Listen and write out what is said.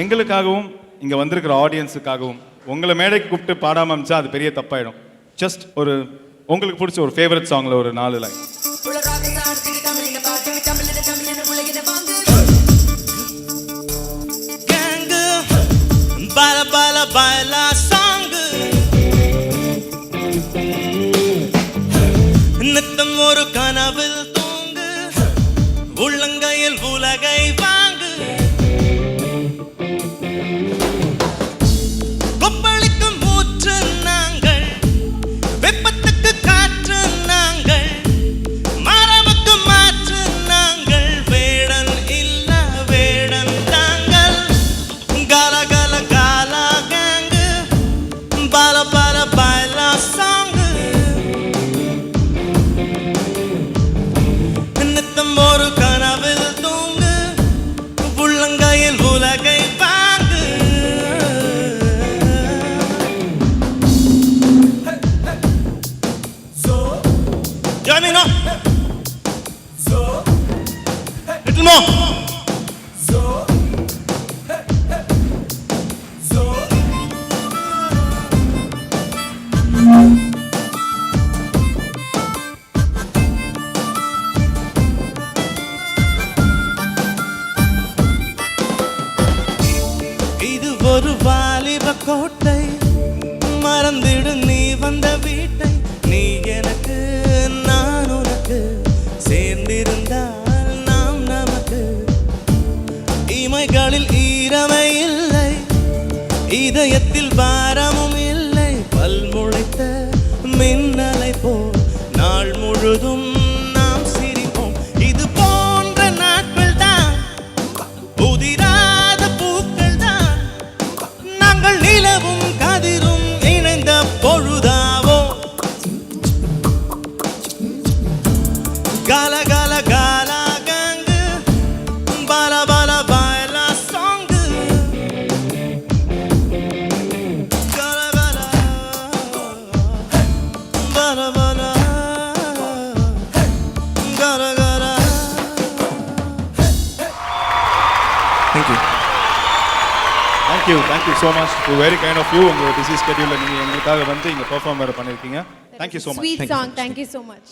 எங்களுக்காகவும் இங்கே வந்திருக்கிற ஆடியன்ஸுக்காகவும் உங்களை மேடைக்கு கூப்பிட்டு பாடாமல் அமிச்சா அது பெரிய தப்பாயிடும். ஜஸ்ட் ஒரு உங்களுக்கு பிடிச்ச ஒரு ஃபேவரட் சாங்கில் ஒரு 4 line. Bala bala baila song நித்தம் ஒரு கனவில் தூங்கு உள்ளங்கையில் உலகை வாங்கு கொப்பளிக்கும் மூச்சு நாங்கள் வெப்பத்துக்கு காற்று நாங்கள் மரபுக்கு மாற்று நாங்கள் வேடன் இல்ல வேடன் தாங்கள் கால கால காலா கேங்கு பால பால பாலா சாங்கு நித்தம் ஒரு கனவில் தூங்கு உள்ளங்கையில் உலகை வாங்கு Join me now. Little more. இது ஒரு வாலிப கோட்டை மறந்திடு நீ வந்த வீட்டை நீ எனக்கு நான் உனக்கு சேர்ந்திருந்தால் நாம் நமக்கு இமைகளில் ஈரமை இல்லை இதயத்தில் பாரமும் இல்லை பல்முளைத்த மின்னலை போல் நாள் முழுதும் நாம் சிரிப்போம் இது போன்ற நாட்கள் தான் புதிராத பூக்கள் தான் நாங்கள் நிலவும் கதிரும் இணைந்த பொழுதாவோ கால கால காலா காங்கு பால பால பாலா சாங்கு கால கால பால பால கால கால. Thank you. Thank you so much. It's very kind of you. உங்கள் பிஸி ஸ்கெடியூலில் நீங்கள் எங்களுக்காக வந்து இங்கே பெர்ஃபார்ம் வேறு பண்ணியிருக்கீங்க. Thank you so much. Sweet song. Thank you so much.